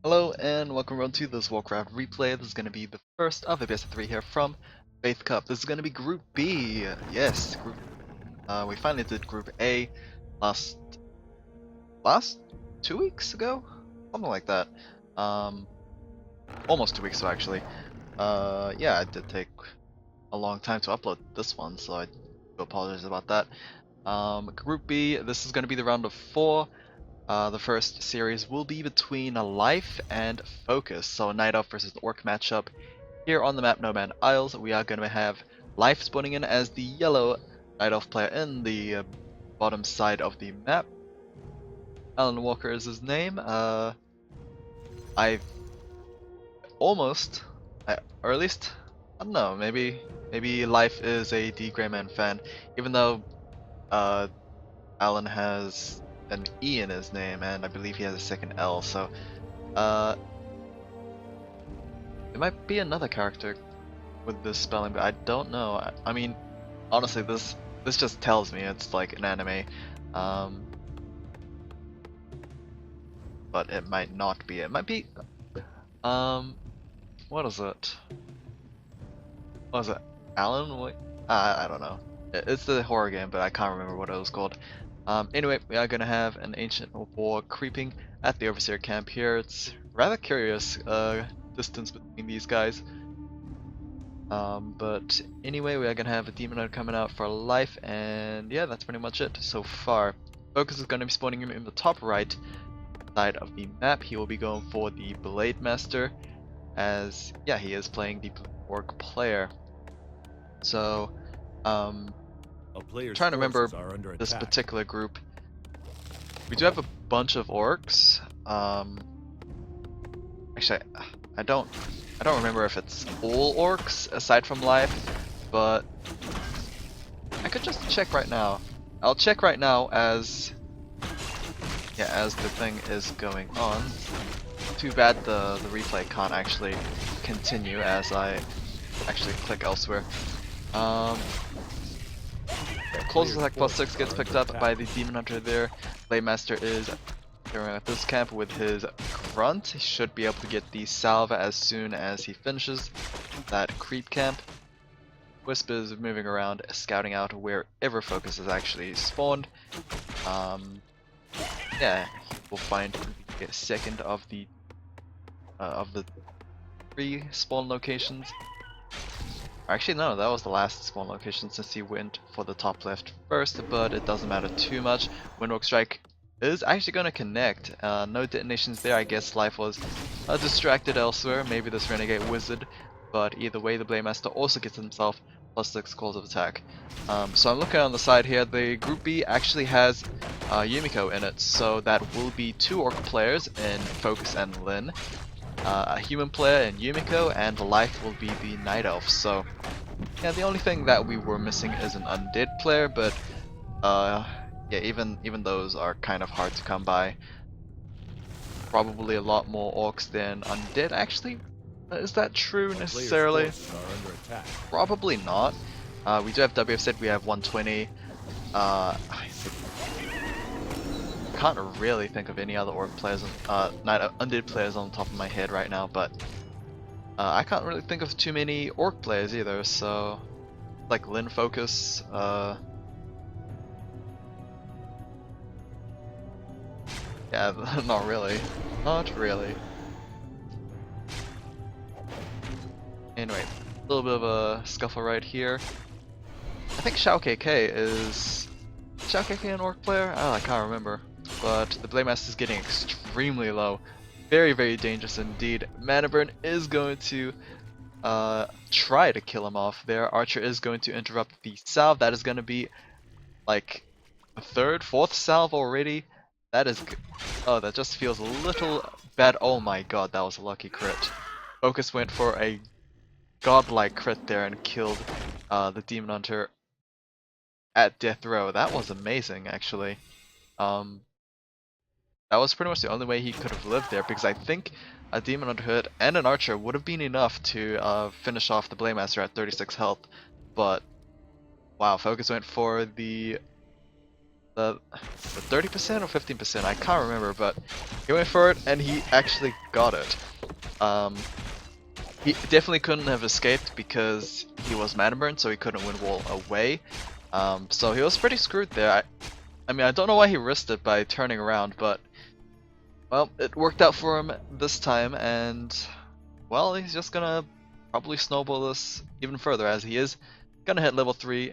Hello and welcome everyone to this Warcraft replay. This is going to be the first of the WC3 here from FoCuS. This is going to be Group B. Yes, we finally did Group A last 2 weeks ago, something like that. Almost 2 weeks ago actually. Yeah, it did take a long time to upload this one, so I do apologize about that. Group B. This is going to be the round of 4. The first series will be between Life and FoCuS, so a Night Elf versus Orc matchup. Here on the map Nomad Isles, we are going to have Life spawning in as the yellow Night Elf player in the bottom side of the map. Alan Walker is his name. I've almost, or at least, I don't know, maybe Life is a D Greyman fan, even though Alan has an E in his name, and I believe he has a second L, so it might be another character with this spelling, but I don't know. I mean, honestly, this just tells me it's like an anime, but it might not be. It might be, what is it? What is it? Alan? What? I don't know. It's the horror game, but I can't remember what it was called. Anyway, we are gonna have an ancient war creeping at the overseer camp here. It's rather curious distance between these guys. But anyway, we are gonna have a demon hunter coming out for Life, and yeah, that's pretty much it so far. FoCuS is gonna be spawning him in the top right side of the map. He will be going for the Blade Master, as yeah, he is playing the Orc player. So, trying to remember this particular group. We do have a bunch of orcs. Actually, I don't remember if it's all orcs aside from Life, but I could just check right now. I'll check right now as the thing is going on. Too bad the replay can't actually continue as I actually click elsewhere. Close attack +6 gets picked up by the Demon Hunter there. Blade Master is going at this camp with his grunt. He should be able to get the salve as soon as he finishes that creep camp. Wisp is moving around, scouting out wherever FoCuS is actually spawned. Yeah, he will find the second of the 3 spawn locations. Actually, no, that was the last spawn location since he went for the top left first, but it doesn't matter too much. Windwalk Strike is actually going to connect. No detonations there. I guess Life was distracted elsewhere, maybe this Renegade Wizard, but either way, the Blade Master also gets himself +6 calls of attack. So I'm looking on the side here, the Group B actually has Yumiko in it, so that will be 2 Orc players in FoCuS and Lyn. A human player in Yumiko, and Life will be the Night Elf. So yeah, the only thing that we were missing is an undead player, but yeah, even those are kind of hard to come by. Probably a lot more orcs than undead. Actually, is that true necessarily? Probably not. We do have WF we have 120. Can't really think of any other orc players, undead players on the top of my head right now, but I can't really think of too many orc players either, so like Lyn FoCuS, yeah, not really. Anyway, a little bit of a scuffle right here. I think Shao KK is an orc player? Oh, I can't remember. But the Blade Master is getting extremely low. Very, very dangerous indeed. Mana Burn is going to try to kill him off there. Archer is going to interrupt the salve. That is going to be like the 3rd, 4th salve already. That is oh, that just feels a little bad. Oh my god, that was a lucky crit. FoCuS went for a godlike crit there and killed the Demon Hunter at death row. That was amazing, actually. That was pretty much the only way he could have lived there, because I think a Demon Hunter hit and an Archer would have been enough to finish off the Blade Master at 36 health. But wow, FoCuS went for the the 30% or 15%, I can't remember, but he went for it and he actually got it. He definitely couldn't have escaped because he was mana burned, so he couldn't win wall away. So he was pretty screwed there. I mean, I don't know why he risked it by turning around, but well, it worked out for him this time, and well, he's just gonna probably snowball this even further as he is gonna hit level 3.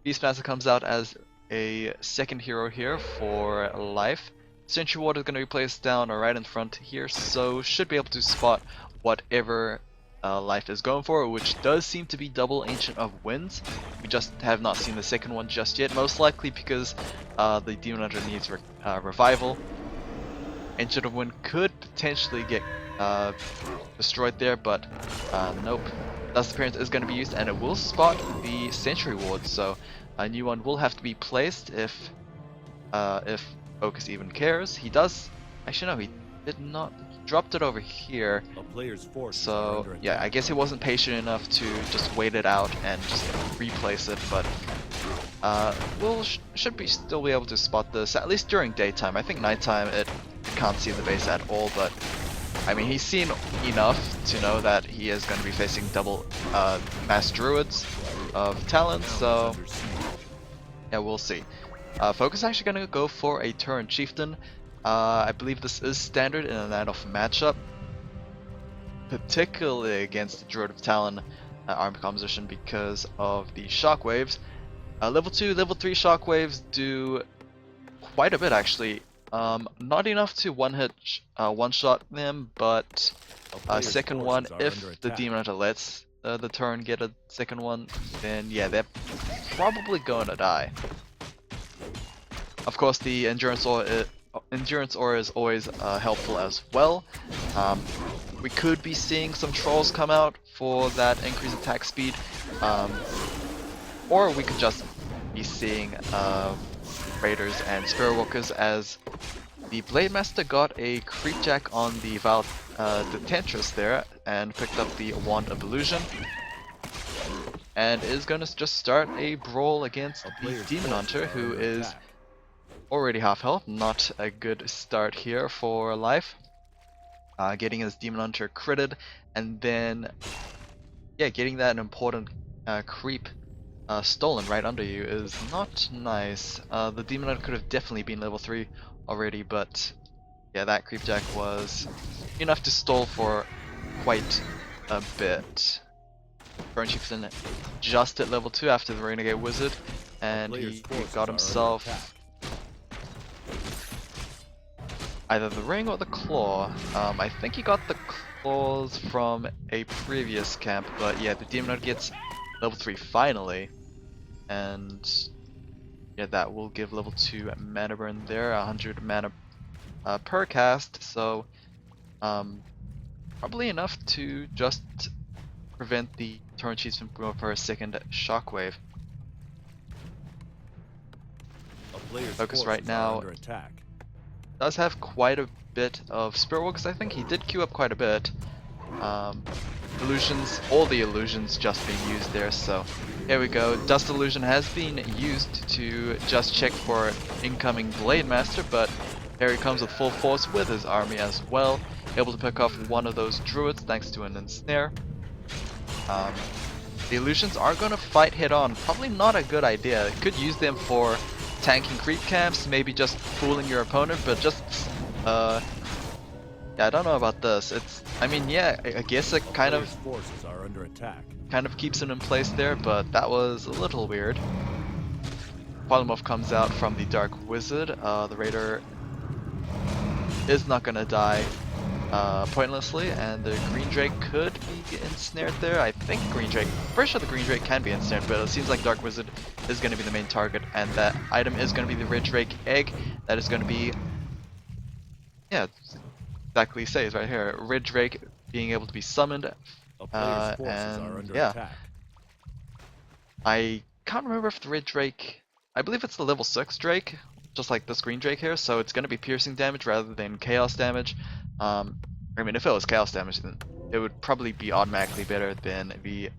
Beastmaster comes out as a second hero here for life. Sentry Ward is going to be placed down right in front here, so should be able to spot whatever life is going for, which does seem to be double Ancient of Winds. We just have not seen the second one just yet, most likely because the Demon Hunter needs revival. Ancient of Wind could potentially get destroyed there, but nope. Dust Appearance is going to be used, and it will spot the Sentry Ward, so a new one will have to be placed if FoCuS even cares. He does. Actually, no, he did not. He dropped it over here. So yeah, I guess he wasn't patient enough to just wait it out and just replace it. But should be still be able to spot this at least during daytime. I think nighttime it can't see the base at all, but I mean, he's seen enough to know that he is going to be facing double mass druids of talent, so yeah, we'll see. FoCuS actually going to go for a Turn Chieftain. I believe this is standard in a Night Elf matchup, particularly against the Druid of Talon army composition because of the shockwaves. Level 2, level 3 shockwaves do quite a bit actually. Not enough to one-shot them, but second one, if the Demon Hunter lets the turn get a second one, then yeah, they're probably going to die. Of course, the Endurance Aura is always helpful as well. We could be seeing some Trolls come out for that increased attack speed, or we could just be seeing Raiders and Spirit Walkers, as the Blade Master got a Creepjack on the Temptress there and picked up the Wand of Illusion, and is going to just start a brawl against the Demon Hunter, who is already half health. Not a good start here for life. Getting his Demon Hunter critted, and then yeah, getting that important creep stolen right under you is not nice. The Demon Hunter could have definitely been level 3 already, but yeah, that Creepjack was enough to stall for quite a bit. Burn Chieftain just at level 2 after the Renegade Wizard, and he got himself either the ring or the claw. I think he got the claws from a previous camp, but yeah, the Demon Hunter gets level 3 finally, and yeah, that will give level 2 mana burn there, 100 mana per cast, so probably enough to just prevent the Turn Chieftain from going for a second shockwave. FoCuS right now does have quite a bit of Spirit Walkers. I think he did queue up quite a bit. Illusions, all the illusions just being used there, so here we go. Dust Illusion has been used to just check for incoming Blade Master, but here he comes with full force with his army as well, able to pick off one of those druids thanks to an ensnare. The illusions are going to fight head on, probably not a good idea. Could use them for tanking creep camps, maybe just fooling your opponent, but just yeah, I don't know about this. I mean, yeah, I guess it kind of keeps him in place there, but that was a little weird. Polymorph comes out from the Dark Wizard. The Raider is not gonna die pointlessly, and the Green Drake could be ensnared there. I think pretty sure the Green Drake can be ensnared, but it seems like Dark Wizard is gonna be the main target, and that item is gonna be the Red Drake egg. That is gonna be, yeah, exactly says right here, Red Drake being able to be summoned, and yeah, I can't remember if the Red Drake, I believe it's the level 6 Drake, just like this Green Drake here, so it's going to be piercing damage rather than chaos damage. I mean, if it was chaos damage, then it would probably be automatically better than the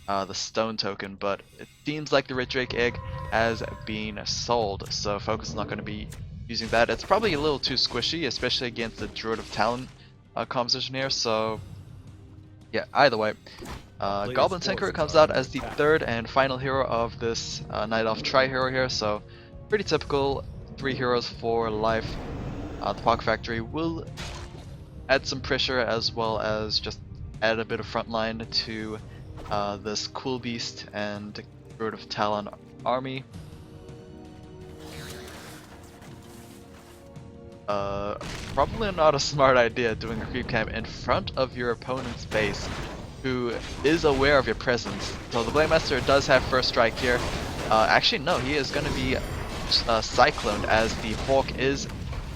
the stone token, but it seems like the Red Drake egg has been sold, so FoCuS is not going to be using that. It's probably a little too squishy, especially against the Druid of Talon composition here, so yeah, either way. Goblin Tinkerer comes out as the third and final hero of this Night Elf tri-hero here, so pretty typical 3 heroes for life. The Pocket Factory will add some pressure as well as just add a bit of frontline to this Cool Beast and Druid of Talon army. Probably not a smart idea doing a creep camp in front of your opponent's base, who is aware of your presence. So the Blade Master does have first strike here. Actually no, he is going to be cycloned as the Hawk is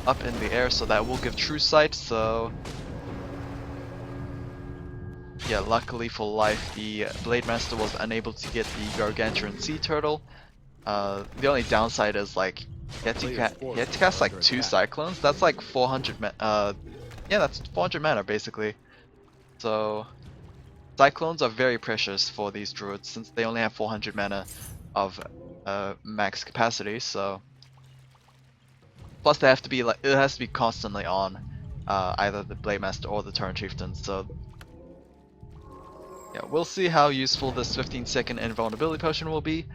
up in the air, so that will give true sight. So yeah, luckily for life, the Blade Master was unable to get the Gargantuan Sea Turtle. The only downside is like he had to cast like 2 Cyclones. That's like 400 yeah, that's 400 mana basically. So Cyclones are very precious for these druids since they only have 400 mana of max capacity. So plus they have to be like, it has to be constantly on either the Blade Master or the Tauren Chieftain. So yeah, we'll see how useful this 15-second invulnerability potion will be.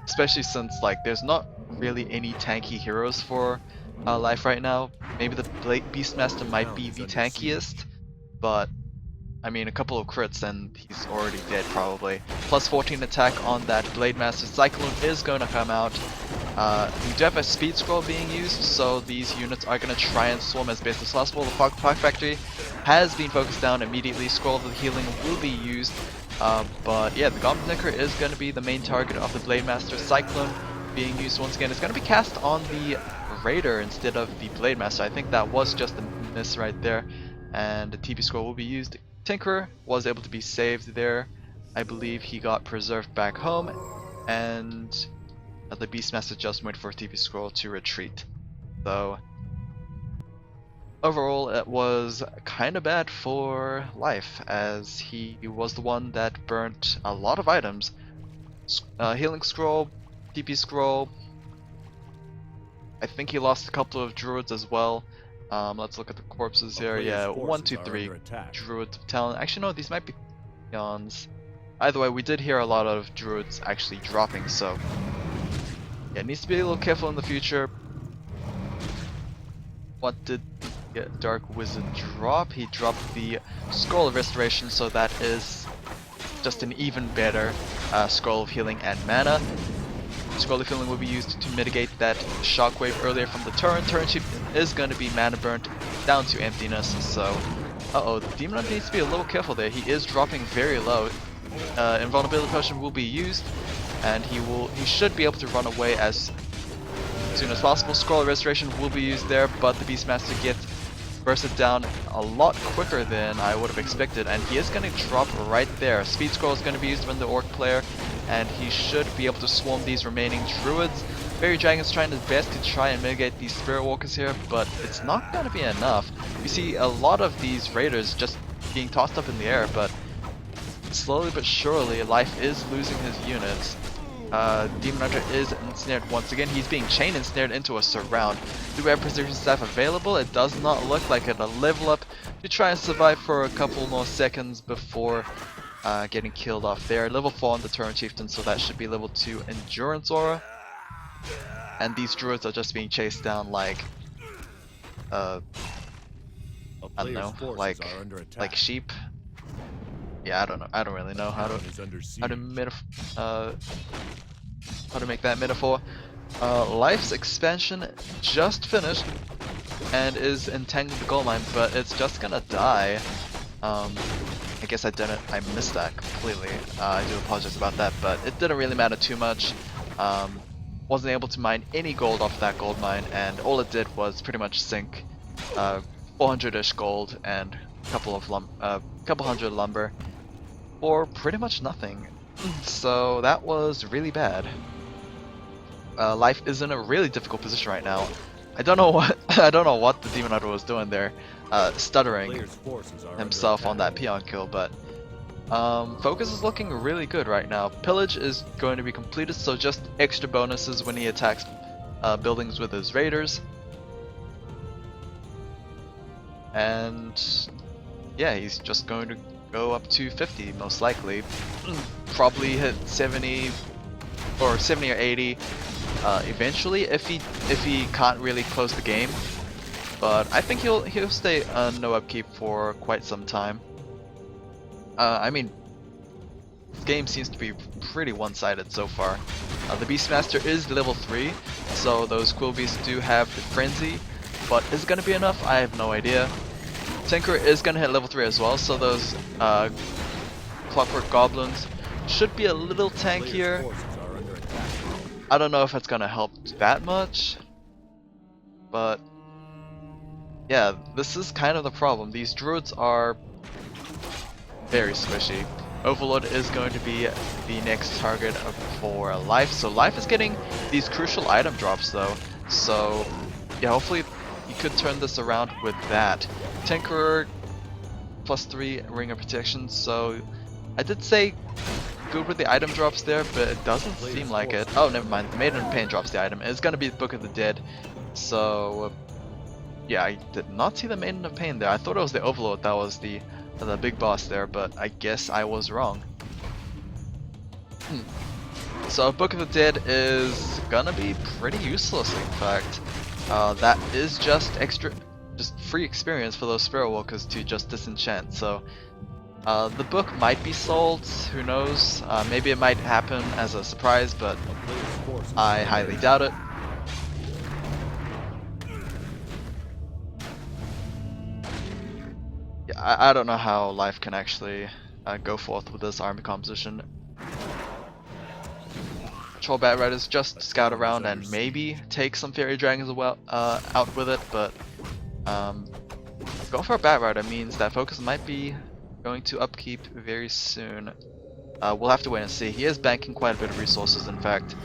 Especially since like there's not really any tanky heroes for life right now. Maybe the Beastmaster might be the tankiest, but I mean a couple of crits and he's already dead probably. Plus 14 attack on that Blade Master. Cyclone is going to come out. We do have a speed scroll being used, so these units are going to try and swarm as best as possible. The Pocket Factory has been focused down immediately. Scroll of the Healing will be used. But yeah, the Goblin Tinkerer is going to be the main target of the Blade Master. Cyclone being used once again. It's going to be cast on the Raider instead of the Blade Master. I think that was just a miss right there. And the TP scroll will be used. Tinkerer was able to be saved there. I believe he got preserved back home. And the Beastmaster just went for a TP scroll to retreat. So overall, it was kind of bad for life, as he was the one that burnt a lot of items. Healing scroll, TP scroll. I think he lost a couple of druids as well. Let's look at the corpses here. Yeah, 1, 2, 3 druids of Talon. Actually, no, these might be peons. Either way, we did hear a lot of druids actually dropping, so yeah, needs to be a little careful in the future. What did the Dark Wizard drop? He dropped the Scroll of Restoration, so that is just an even better Scroll of Healing and mana. Scroll of Healing will be used to mitigate that shockwave earlier from the Tauren. Tauren Chieftain is going to be mana burnt down to emptiness, so the Demon Hunter needs to be a little careful there. He is dropping very low. Invulnerability Potion will be used, and he should be able to run away as soon as possible. Scroll of Restoration will be used there, but the Beastmaster gets bursted down a lot quicker than I would have expected, and he is going to drop right there. Speed Scroll is going to be used when the Orc player, and he should be able to swarm these remaining Druids. Fairy Dragon's trying his best to try and mitigate these Spirit Walkers here, but it's not going to be enough. We see a lot of these Raiders just being tossed up in the air, but slowly but surely life is losing his units. Demon Hunter is ensnared once again. He's being chain ensnared into a surround. Do we have Precision Staff available? It does not look like it. A level up to try and survive for a couple more seconds before getting killed off there. Level 4 on the Tauren Chieftain, so that should be level 2 Endurance Aura. And these druids are just being chased down like I don't know, like sheep. Yeah, I don't know. I don't really know how to make that metaphor. Life's expansion just finished and is intending the gold mine, but it's just gonna die. I guess I missed that completely. I do apologize about that, but it didn't really matter too much. Wasn't able to mine any gold off that gold mine, and all it did was pretty much sink 400-ish gold and a couple hundred lumber for pretty much nothing. So that was really bad. Life is in a really difficult position right now. I don't know what the Demon Hunter was doing there, stuttering himself on that peon kill, but FoCuS is looking really good right now. Pillage is going to be completed, so just extra bonuses when he attacks buildings with his raiders. And yeah, he's just going to go up to 50 most likely. Probably hit 70 or 70 or 80 eventually if he can't really close the game. But I think he'll stay no upkeep for quite some time. I mean, this game seems to be pretty one-sided so far. The Beastmaster is level 3, so those Quill Beasts do have the Frenzy, but is it going to be enough? I have no idea. Tinker is going to hit level 3 as well, so those Clockwork Goblins should be a little tankier. I don't know if it's going to help that much, but yeah, this is kind of the problem. These Druids are very squishy. Overlord is going to be the next target for Life, so Life is getting these crucial item drops though, so yeah, hopefully you could turn this around with that. Tinkerer +3 Ring of Protection, so I did say good with the item drops there, but it doesn't seem like it. Oh, never mind, the Maiden of Pain drops the item. It's gonna be Book of the Dead, so yeah, I did not see the Maiden of Pain there. I thought it was the Overlord that was the big boss there, but I guess I was wrong. So Book of the Dead is gonna be pretty useless, in fact. That is just free experience for those Spirit Walkers to just disenchant. So the book might be sold, who knows? Maybe it might happen as a surprise, but I highly doubt it. Yeah, I don't know how Life can actually go forth with this army composition. Troll Bat Riders just scout around and maybe take some Fairy Dragons out with it, but going for a Bat Rider means that FoCuS might be going to upkeep very soon. We'll have to wait and see. He is banking quite a bit of resources, in fact.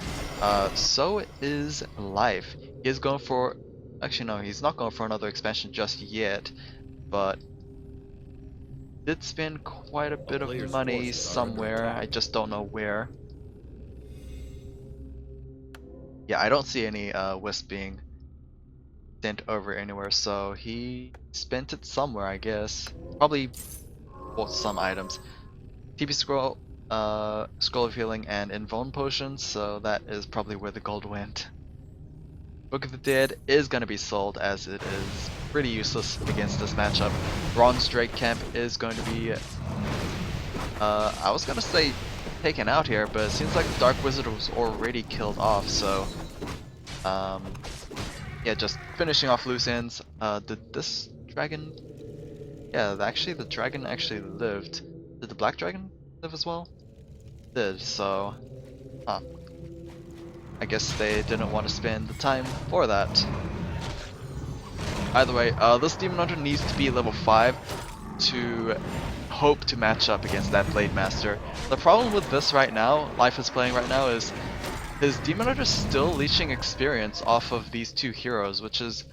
So is Life. He is going for... Actually, no, he's not going for another expansion just yet, but did spend quite a bit of money somewhere. I just don't know where. Yeah, I don't see any Wisp being sent over anywhere, so he spent it somewhere, I guess. Probably bought some items. TP Scroll, Scroll of Healing, and Invuln Potions, so that is probably where the gold went. Book of the Dead is going to be sold, as it is pretty useless against this matchup. Bronze Drake Camp is going to be, I was going to say taken out here, but it seems like the Dark Wizard was already killed off, so yeah, just finishing off loose ends. Did this dragon... Yeah, actually the dragon actually lived. Did the black dragon live as well? Did, so... Huh. I guess they didn't want to spend the time for that. Either way, this Demon Hunter needs to be level 5 to hope to match up against that Blade Master. The problem with this right now, Life is playing right now, is his Demon Hunter is still leeching experience off of these two heroes, which is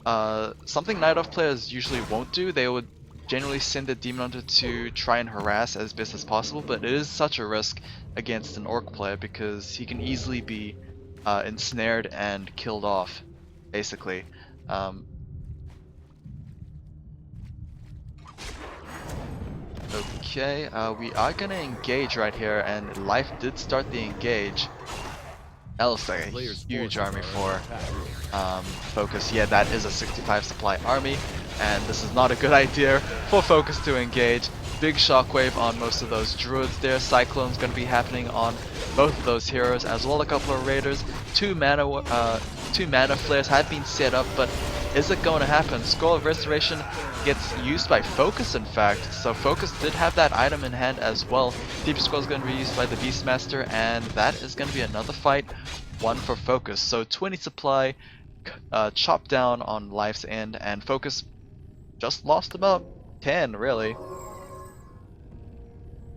something Night Elf players usually won't do. They would generally send the Demon Hunter to try and harass as best as possible, but it is such a risk against an Orc player because he can easily be ensnared and killed off, basically. Okay, we are gonna engage right here, and Life did start the engage. That looks like a huge army for FoCuS. Yeah, that is a 65 supply army, and this is not a good idea for FoCuS to engage. Big shockwave on most of those druids there. Cyclone's going to be happening on both of those heroes, as well a couple of raiders. Two mana flares have been set up, but is it going to happen? Scroll of Restoration gets used by FoCuS, in fact, so FoCuS did have that item in hand as well. Deep Scroll is going to be used by the Beastmaster, and that is going to be another fight, one for FoCuS. So 20 supply, chopped down on Life's end, and FoCuS just lost about 10, really.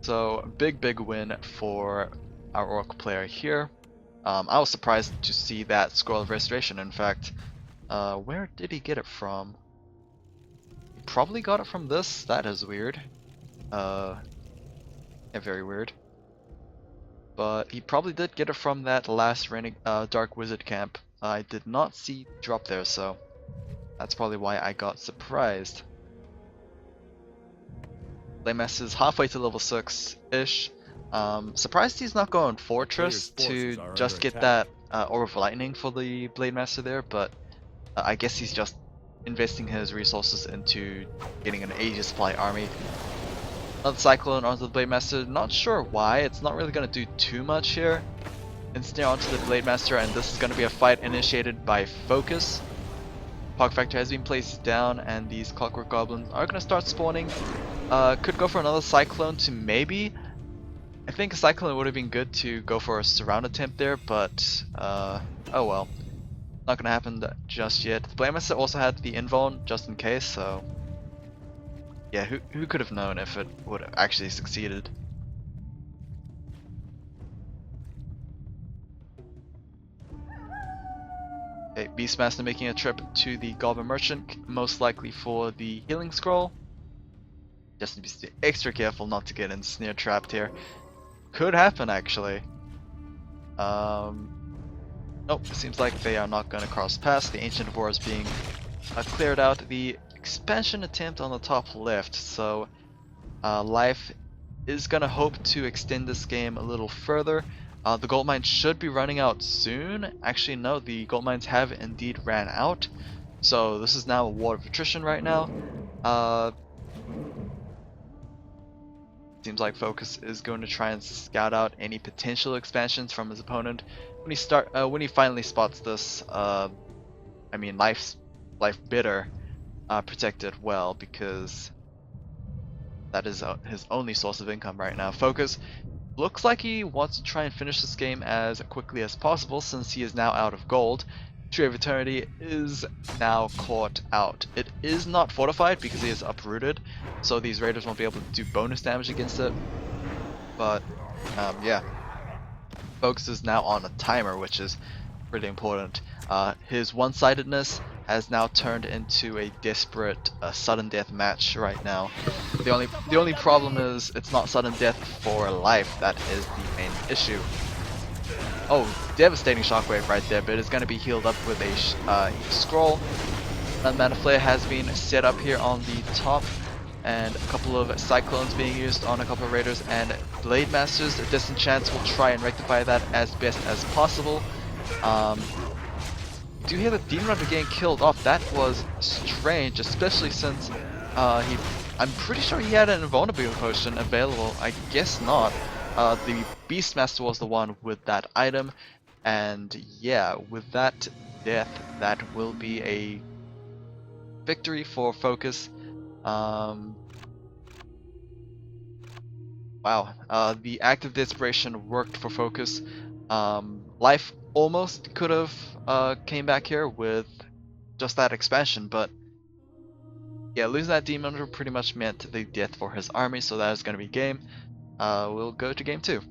So big win for our Orc player here. I was surprised to see that Scroll of Restoration, in fact. Where did he get it from? He probably got it from this? That is weird. Yeah, very weird. But he probably did get it from that last Dark Wizard camp. I did not see drop there, so that's probably why I got surprised. Playmaster's halfway to level 6-ish. Surprised he's not going Fortress to just get that Orb of Lightning for the Blade Master there, but I guess he's just investing his resources into getting an Aegis supply army. Another Cyclone onto the Blade Master, not sure why, it's not really going to do too much here. Ensnare onto the Blade Master, and this is going to be a fight initiated by FoCuS. Pog Factor has been placed down, and these Clockwork Goblins are going to start spawning. Could go for another Cyclone to maybe. I think a Cyclone would have been good to go for a surround attempt there, but oh well. Not going to happen just yet. The Blade Master also had the Invuln just in case, so yeah, who could have known if it would have actually succeeded. Okay, Beastmaster making a trip to the Goblin Merchant, most likely for the healing scroll. Just need to be extra careful not to get ensnare trapped here. Could happen actually. Nope, seems like they are not going to cross paths. The Ancient of War is being cleared out. The expansion attempt on the top left, so Life is going to hope to extend this game a little further. The gold mines should be running out soon. Actually, no, the gold mines have indeed ran out. So this is now a war of attrition right now. Seems like FoCuS is going to try and scout out any potential expansions from his opponent. When he finally spots this, I mean, Life Bitter protected well, because that is his only source of income right now. FoCuS looks like he wants to try and finish this game as quickly as possible, since he is now out of gold. Tree of Eternity is now caught out. It is not fortified because he is uprooted, so these raiders won't be able to do bonus damage against it. But yeah, FoCuS is now on a timer, which is pretty important. His one-sidedness has now turned into a desperate sudden death match right now. The only problem is it's not sudden death for Life. That is the main issue. Oh, devastating shockwave right there, but it's going to be healed up with a scroll. Mana Flare has been set up here on the top, and a couple of Cyclones being used on a couple of Raiders, and Blade Masters. Disenchants will try and rectify that as best as possible. Do you hear the Demon Runner getting killed off? That was strange, especially since I'm pretty sure he had an invulnerability potion available. I guess not. The Beastmaster was the one with that item, and yeah, with that death, that will be a victory for FoCuS. Wow, the Act of Desperation worked for FoCuS. Life almost could have came back here with just that expansion, but yeah, losing that Demon Hunter pretty much meant the death for his army, so that is going to be game. We'll go to game 2.